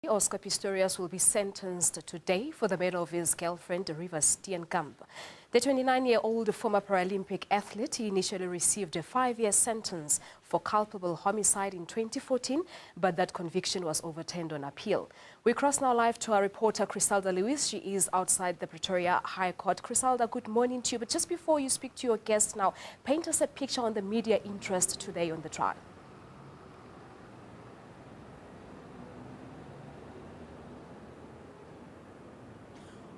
Oscar Pistorius will be sentenced today for the murder of his girlfriend, Reeva Steenkamp. The 29-year-old former Paralympic athlete initially received a 5-year sentence for culpable homicide in 2014, but that conviction was overturned on appeal. We cross now live to our reporter, Chriselda. She is outside the Pretoria High Court. Chriselda, good morning to you. But just before you speak to your guest now, paint us a picture on the media interest today on the trial.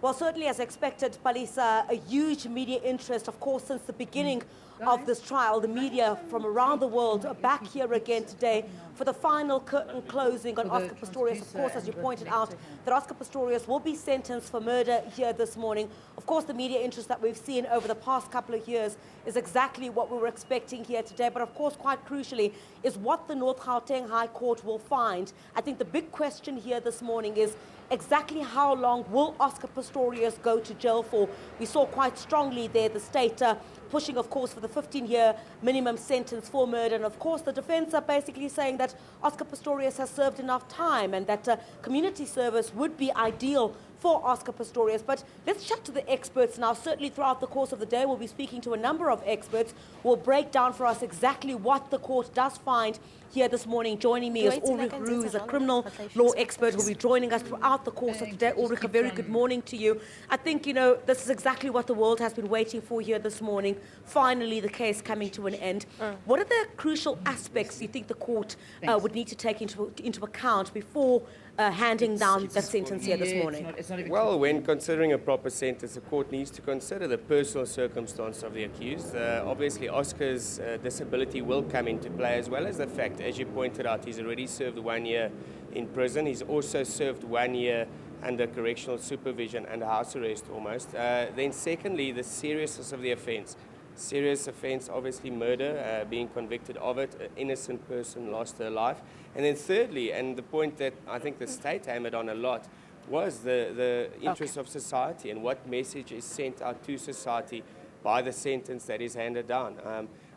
Well, certainly as expected, Palisa, a huge media interest, of course, since the beginning of this trial. The media from around the world are back here again today for the final curtain closing on Oscar Pistorius. Of course, as you pointed out, that Oscar Pistorius will be sentenced for murder here this morning. Of course, the media interest that we've seen over the past couple of years is exactly what we were expecting here today. But of course, quite crucially, is what the North Gauteng High Court will find. I think the big question here this morning is exactly how long will Oscar Pistorius go to jail for? We saw quite strongly there the state pushing, of course, for the 15-year minimum sentence for murder. And of course, the defense are basically saying that Oscar Pistorius has served enough time and that community service would be ideal for Oscar Pistorius. But let's chat to the experts now. Certainly throughout the course of the day, we'll be speaking to a number of experts who will break down for us exactly what the court does find here this morning. Joining me is Ulrich Roux, who's a criminal law expert who will be joining us throughout the course of today. Ulrich, a very good morning to you. I think, you know, this is exactly what the world has been waiting for here this morning. Finally, the case coming to an end. What are the crucial aspects you think the court would need to take into account before handing down that sentence here this morning? Well, when considering a proper sentence, the court needs to consider the personal circumstance of the accused. Obviously, Oscar's disability will come into play, as well as the fact, as you pointed out, he's already served 1 year in prison. He's also served 1 year under correctional supervision and house arrest almost. Then secondly, the seriousness of the offence. Serious offence, obviously murder, being convicted of it, an innocent person lost her life. And then thirdly, and the point that I think the state hammered on a lot, was the interest of society and what message is sent out to society by the sentence that is handed down.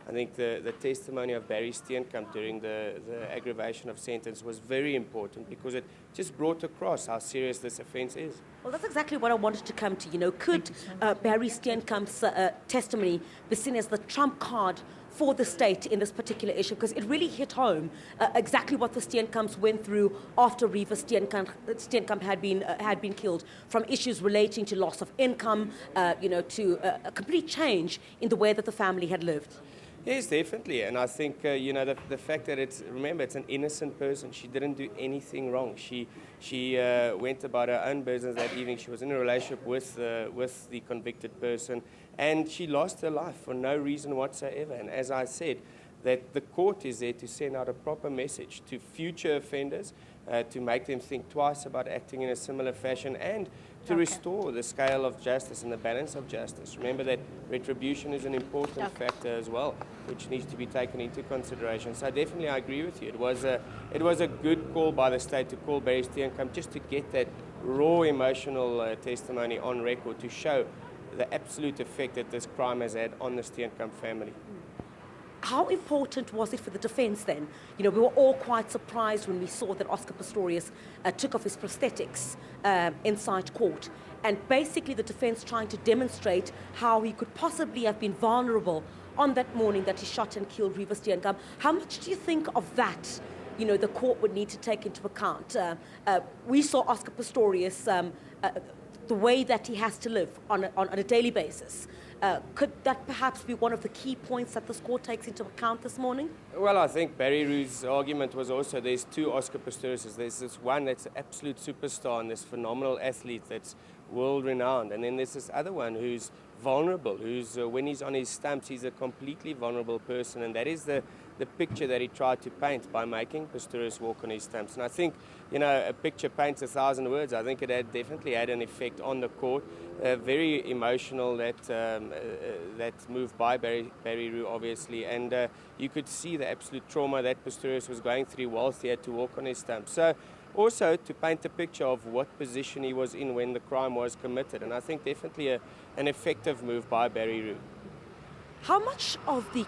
I think the testimony of Barry Steenkamp during the aggravation of sentence was very important because it just brought across how serious this offence is. Well, that's exactly what I wanted to come to. You know, could Barry Steenkamp's testimony be seen as the trump card for the state in this particular issue? Because it really hit home exactly what the Steenkamps went through after Reeva Steenkamp had been killed, from issues relating to loss of income, you know, to a complete change in the way that the family had lived. Yes, definitely. And I think, you know, the fact that remember, it's an innocent person. She didn't do anything wrong. She went about her own business that evening. She was in a relationship with the convicted person, and she lost her life for no reason whatsoever. And as I said, that the court is there to send out a proper message to future offenders, to make them think twice about acting in a similar fashion, and to restore the scale of justice and the balance of justice. Remember that retribution is an important factor as well, which needs to be taken into consideration. So definitely I agree with you. It was a good call by the state to call Barry Steenkamp just to get that raw emotional testimony on record to show the absolute effect that this crime has had on the Steenkamp family. How important was it for the defense then? You know, we were all quite surprised when we saw that Oscar Pistorius took off his prosthetics inside court, and basically the defense trying to demonstrate how he could possibly have been vulnerable on that morning that he shot and killed Reeva Steenkamp. How much do you think of that, you know, the court would need to take into account? We saw Oscar Pistorius, the way that he has to live on a daily basis. Could that perhaps be one of the key points that this court takes into account this morning? Well, I think Barry Roux's argument was also there's two Oscar Pistoriuses. There's this one that's an absolute superstar and this phenomenal athlete that's world-renowned. And then there's this other one who's vulnerable, who's, when he's on his stumps, he's a completely vulnerable person. And that is the picture that he tried to paint by making Pistorius walk on his stumps. And I think, you know, a picture paints 1,000 words. I think it definitely had an effect on the court. Very emotional, that move by Barry Roux, obviously. And you could see the absolute trauma that Pistorius was going through whilst he had to walk on his stumps. So also to paint a picture of what position he was in when the crime was committed. And I think definitely an effective move by Barry Roux. How much of the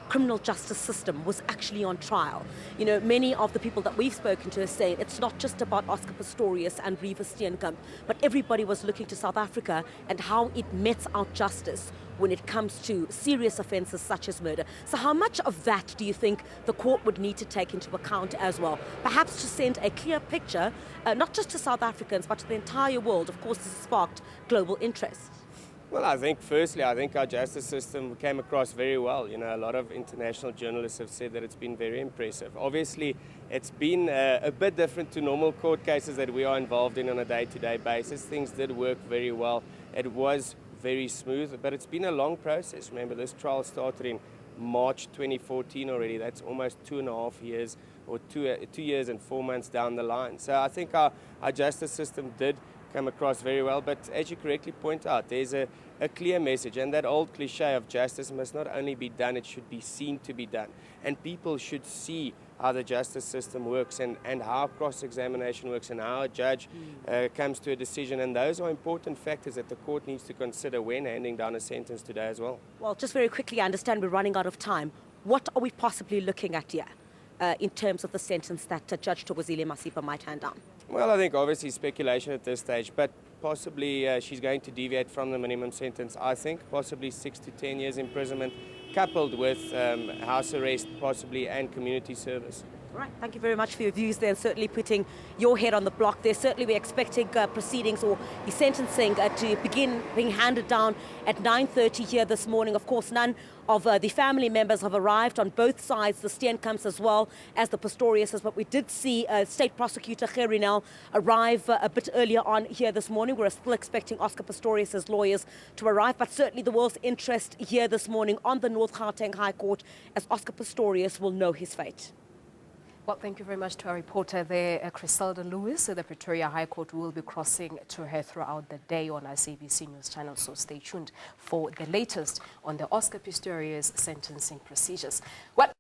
criminal justice system was actually on trial. You know, many of the people that we've spoken to are saying it's not just about Oscar Pistorius and Reeva Steenkamp, but everybody was looking to South Africa and how it metes out justice when it comes to serious offences such as murder. So how much of that do you think the court would need to take into account as well? Perhaps to send a clear picture, not just to South Africans, but to the entire world. Of course, this has sparked global interest. Well, I think firstly, I think our justice system came across very well. You know, a lot of international journalists have said that it's been very impressive. Obviously, it's been a bit different to normal court cases that we are involved in on a day-to-day basis. Things did work very well. It was very smooth, but it's been a long process. Remember, this trial started in March 2014 already. That's almost 2.5 years, or 2 years and 4 months down the line. So I think our justice system did come across very well, but as you correctly point out, there's a clear message, and that old cliche of justice must not only be done, it should be seen to be done. And people should see how the justice system works and how cross-examination works and how a judge comes to a decision. And those are important factors that the court needs to consider when handing down a sentence today as well. Well, just very quickly, I understand we're running out of time. What are we possibly looking at here in terms of the sentence that Judge Thokozile Masipa might hand down? Well, I think obviously speculation at this stage, but possibly she's going to deviate from the minimum sentence. I think possibly 6 to 10 years imprisonment, coupled with house arrest possibly and community service. All right, thank you very much for your views there and certainly putting your head on the block there. Certainly we're expecting proceedings or the sentencing to begin being handed down at 9:30 here this morning. Of course, none of the family members have arrived on both sides, the Steenkamps as well as the Pistoriuses, but we did see State Prosecutor Chriselda arrive a bit earlier on here this morning. We're still expecting Oscar Pistorius' lawyers to arrive, but certainly the world's interest here this morning on the North Gauteng High Court as Oscar Pistorius will know his fate. Well, thank you very much to our reporter there, Chriselda Lewis. The Pretoria High Court will be crossing to her throughout the day on our SABC News channel, so stay tuned for the latest on the Oscar Pistorius sentencing procedures. Well,